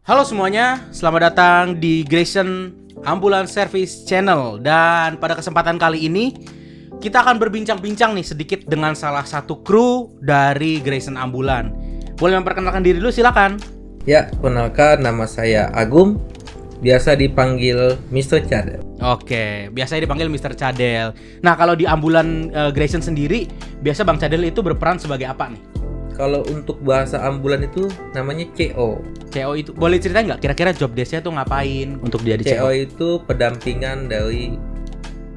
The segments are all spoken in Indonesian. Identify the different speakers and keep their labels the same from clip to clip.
Speaker 1: Halo semuanya, selamat datang di Grayson Ambulance Service Channel. Dan pada kesempatan kali ini kita akan berbincang-bincang nih sedikit dengan salah satu kru dari Grayson Ambulance. Boleh memperkenalkan diri dulu, silakan.
Speaker 2: Ya, kenalkan, nama saya Agum, biasa dipanggil Mr. Cadel.
Speaker 1: Oke, biasanya dipanggil Mr. Cadel. Nah, kalau di Ambulans Grayson sendiri, biasa Bang Cadel itu berperan sebagai apa nih?
Speaker 2: Kalau untuk bahasa ambulan itu namanya CO.
Speaker 1: CO itu boleh ceritain nggak? Kira-kira job desk-nya tuh ngapain untuk dia di CO?
Speaker 2: CO itu pendampingan dari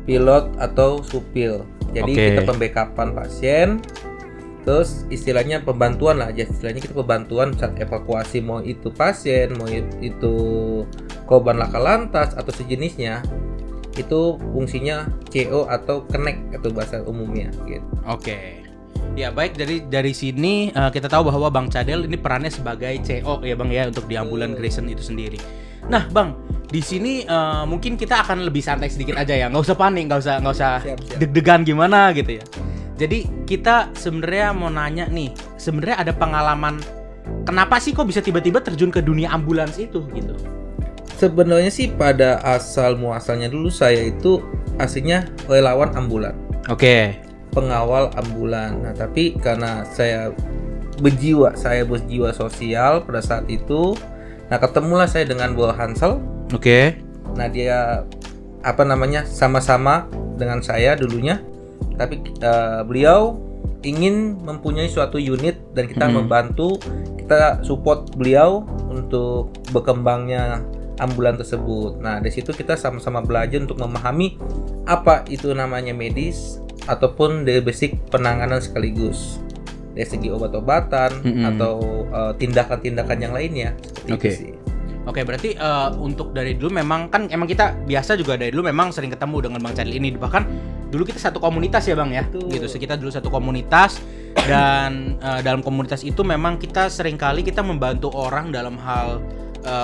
Speaker 2: pilot atau supil. Jadi kita pembackupan pasien. Terus istilahnya pembantuan lah aja. Istilahnya kita pembantuan saat evakuasi, mau itu pasien, mau itu korban laka lantas atau sejenisnya. Itu fungsinya CO atau connect atau bahasa umumnya gitu.
Speaker 1: Oke. Ya baik, dari sini kita tahu bahwa Bang Cadel ini perannya sebagai CO ya Bang ya untuk di Ambulans Grayson itu sendiri. Nah Bang, di sini mungkin kita akan lebih santai sedikit aja ya, nggak usah panik, nggak usah
Speaker 2: Siap.
Speaker 1: deg-degan gimana gitu ya. Jadi kita sebenarnya mau nanya nih, sebenarnya ada pengalaman kenapa sih kok bisa tiba-tiba terjun ke dunia ambulans itu gitu?
Speaker 2: Sebenarnya sih pada asal muasalnya dulu saya itu aslinya relawan ambulan.
Speaker 1: Oke.
Speaker 2: Pengawal ambulan. Nah, tapi karena saya berjiwa sosial pada saat itu, nah ketemulah saya dengan Bro Hansel.
Speaker 1: Oke.
Speaker 2: Nah, dia sama-sama dengan saya dulunya, tapi beliau ingin mempunyai suatu unit dan kita membantu, kita support beliau untuk berkembangnya ambulan tersebut. Nah, dari situ kita sama-sama belajar untuk memahami apa itu namanya medis ataupun dari basic penanganan sekaligus dari segi obat-obatan atau tindakan-tindakan yang lainnya seperti itu sih.
Speaker 1: Oke, berarti untuk dari dulu memang kita biasa juga dari dulu memang sering ketemu dengan Bang Cadel ini. Bahkan dulu kita satu komunitas ya Bang ya.
Speaker 2: Betul.
Speaker 1: Gitu, kita dulu satu komunitas dan dalam komunitas itu memang kita seringkali kita membantu orang dalam hal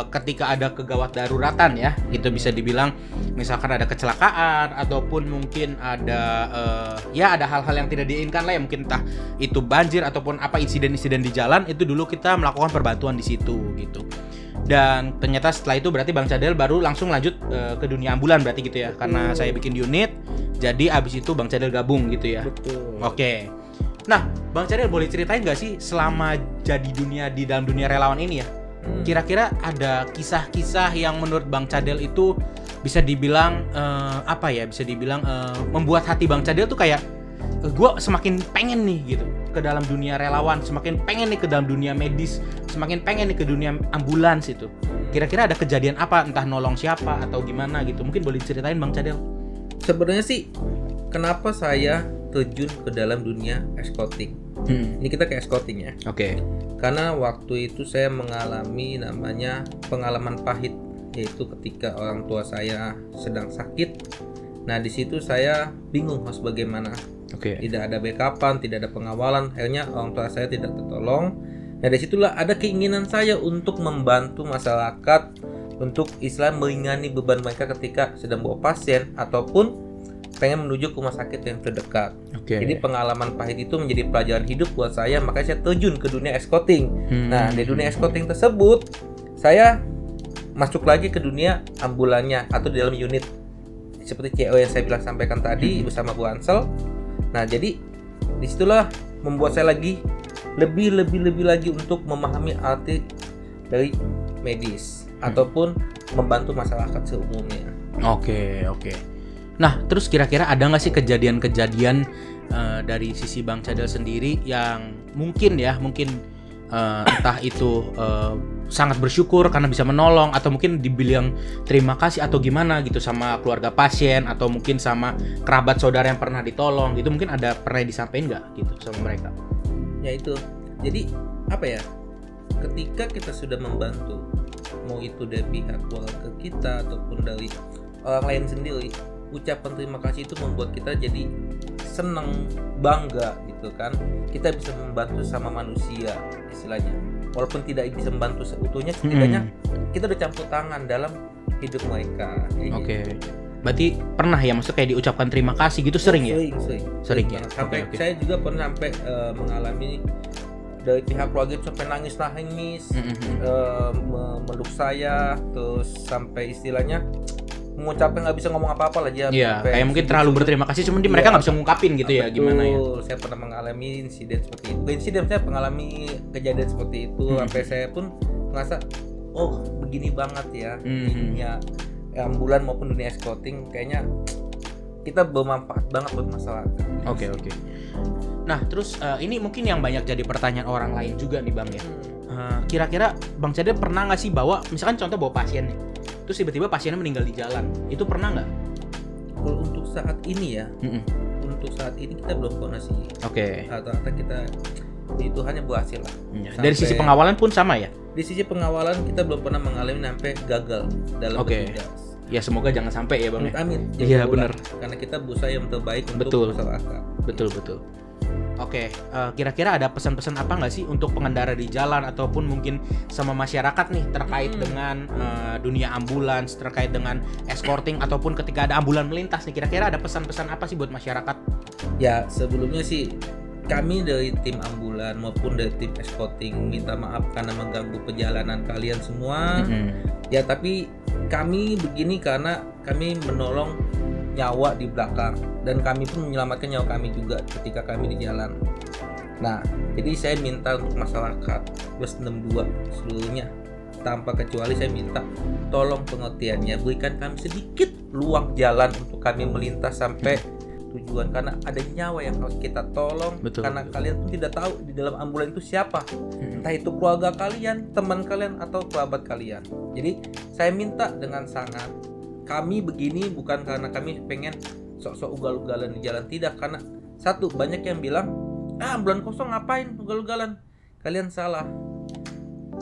Speaker 1: ketika ada kegawat daruratan ya, gitu bisa dibilang misalkan ada kecelakaan ataupun mungkin ada ada hal-hal yang tidak diinginkan lah ya, mungkin entah itu banjir ataupun apa insiden-insiden di jalan, itu dulu kita melakukan perbantuan di situ gitu. Dan ternyata setelah itu berarti Bang Cadel baru langsung lanjut ke dunia ambulan berarti gitu ya, karena saya bikin unit, jadi abis itu Bang Cadel gabung gitu ya.
Speaker 2: Betul.
Speaker 1: Oke. Nah, Bang Cadel boleh ceritain nggak sih selama jadi di dalam dunia relawan ini ya? Kira-kira ada kisah-kisah yang menurut Bang Cadel itu bisa dibilang membuat hati Bang Cadel tuh kayak gue semakin pengen nih gitu ke dalam dunia relawan, semakin pengen nih ke dalam dunia medis, semakin pengen nih ke dunia ambulans itu. Kira-kira ada kejadian apa, entah nolong siapa atau gimana gitu? Mungkin boleh diceritain Bang Cadel.
Speaker 2: Sebenarnya sih kenapa saya terjun ke dalam dunia escorting. Ini kita ke escorting ya.
Speaker 1: Oke.
Speaker 2: Karena waktu itu saya mengalami namanya pengalaman pahit, yaitu ketika orang tua saya sedang sakit. Nah, di situ saya bingung harus bagaimana.
Speaker 1: Oke.
Speaker 2: Tidak ada backupan, tidak ada pengawalan. Akhirnya orang tua saya tidak tertolong. Nah, dari situlah ada keinginan saya untuk membantu masyarakat untuk meringankan beban mereka ketika sedang bawa pasien ataupun pengen menuju ke rumah sakit yang terdekat. Jadi pengalaman pahit itu menjadi pelajaran hidup buat saya, makanya saya terjun ke dunia escorting. Nah, di dunia escorting tersebut saya masuk lagi ke dunia ambulannya atau di dalam unit seperti CO yang saya sampaikan tadi bersama Bu Ansel. Nah, jadi disitulah membuat saya lebih lagi untuk memahami arti dari medis ataupun membantu masyarakat seumumnya.
Speaker 1: Oke. Nah, terus kira-kira ada nggak sih kejadian-kejadian dari sisi Bang Cadel sendiri yang mungkin entah itu sangat bersyukur karena bisa menolong, atau mungkin dibilang terima kasih atau gimana gitu sama keluarga pasien atau mungkin sama kerabat saudara yang pernah ditolong gitu, mungkin ada pernah disampaikan nggak gitu sama mereka?
Speaker 2: Ya itu. Jadi ketika kita sudah membantu, mau itu dari pihak keluarga kita ataupun dari orang lain sendiri, ucapan terima kasih itu membuat kita jadi seneng, bangga gitu kan. Kita bisa membantu sama manusia istilahnya. Walaupun tidak bisa membantu seutuhnya, setidaknya kita udah campur tangan dalam hidup mereka.
Speaker 1: Oke. Berarti pernah ya, maksudnya kayak diucapkan terima kasih gitu sering ya?
Speaker 2: Sering ya.
Speaker 1: Sampai
Speaker 2: Saya juga pernah sampai mengalami dari pihak keluarga itu sampai nangis memeluk saya, terus sampai istilahnya mengucapkan nggak bisa ngomong apa-apa lah dia.
Speaker 1: Iya, kayak mungkin terlalu berterima kasih, cuman mereka nggak bisa ngungkapin gitu ya, gimana ya?
Speaker 2: Saya pernah mengalami insiden seperti itu. Saya mengalami kejadian seperti itu, sampai saya pun merasa, oh begini banget ya dunia ambulan maupun dunia escorting, kayaknya kita bermanfaat banget buat masyarakat.
Speaker 1: Oke. Nah, terus ini mungkin yang banyak jadi pertanyaan orang lain juga nih Bang ya. Kira-kira Bang Cade pernah nggak sih bawa, misalkan contoh bawa pasien nih, terus tiba-tiba pasiennya meninggal di jalan, itu pernah nggak?
Speaker 2: Kalau untuk saat ini ya, untuk saat ini kita belum pernah sih.
Speaker 1: Oke.
Speaker 2: Rata-rata kita itu hanya berhasil lah.
Speaker 1: Dari sisi pengawalan pun sama ya?
Speaker 2: Di sisi pengawalan kita belum pernah mengalami sampai gagal dalam bertugas.
Speaker 1: Ya semoga jangan sampai ya Bang.
Speaker 2: Amin.
Speaker 1: Iya benar.
Speaker 2: Karena kita berusaha yang terbaik untuk masyarakat.
Speaker 1: Betul. Oke, kira-kira ada pesan-pesan apa nggak sih untuk pengendara di jalan ataupun mungkin sama masyarakat nih terkait dengan dunia ambulans, terkait dengan escorting ataupun ketika ada ambulan melintas nih, kira-kira ada pesan-pesan apa sih buat masyarakat?
Speaker 2: Ya sebelumnya sih kami dari tim ambulan maupun dari tim escorting minta maaf karena mengganggu perjalanan kalian semua. Ya tapi kami begini karena kami menolong nyawa di belakang dan kami pun menyelamatkan nyawa kami juga ketika kami di jalan. Nah, jadi saya minta untuk masyarakat plus 62 seluruhnya tanpa kecuali saya minta tolong pengertiannya, berikan kami sedikit luang jalan untuk kami melintas sampai tujuan karena ada nyawa yang harus kita tolong. Karena kalian pun tidak tahu di dalam ambulan itu siapa, entah itu keluarga kalian, teman kalian atau kerabat kalian. Jadi saya minta dengan sangat, kami begini bukan karena kami pengen sok-sok ugal-ugalan di jalan, tidak, karena satu, banyak yang bilang ambulan kosong ngapain ugal-ugalan. Kalian salah,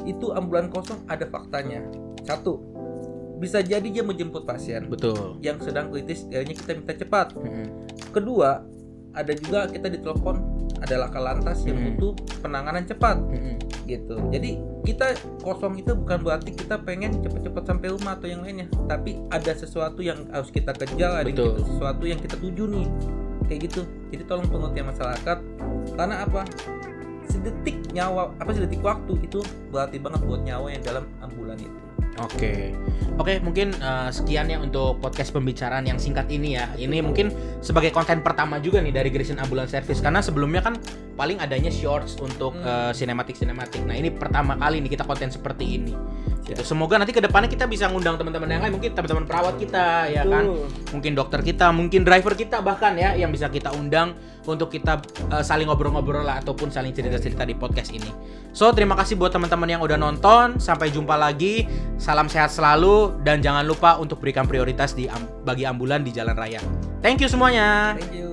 Speaker 2: itu ambulan kosong ada faktanya. Satu, bisa jadi dia menjemput pasien yang sedang kritis, akhirnya kita minta cepat. Kedua, ada juga kita ditelepon ada laka lantas yang butuh penanganan cepat gitu. Jadi kita kosong itu bukan berarti kita pengen cepat-cepat sampai rumah atau yang lainnya, tapi ada sesuatu yang harus kita kejar, ada sesuatu yang kita tuju nih, kayak gitu. Jadi tolong pengertian masyarakat, karena apa, sedetik waktu itu berarti banget buat nyawa yang dalam ambulan itu.
Speaker 1: Oke, mungkin sekian ya untuk podcast pembicaraan yang singkat ini ya. Ini mungkin sebagai konten pertama juga nih dari Grayson Ambulance Service, karena sebelumnya kan paling adanya shorts untuk sinematik. Nah ini pertama kali nih kita konten seperti ini. Gitu. Semoga nanti kedepannya kita bisa ngundang teman-teman yang lain, mungkin teman-teman perawat kita ya kan, mungkin dokter kita, mungkin driver kita bahkan ya, yang bisa kita undang untuk kita saling ngobrol-ngobrol lah ataupun saling cerita-cerita di podcast ini. So terima kasih buat teman-teman yang udah nonton, sampai jumpa lagi, salam sehat selalu dan jangan lupa untuk berikan prioritas bagi ambulan di jalan raya. Thank you semuanya.
Speaker 2: Thank you.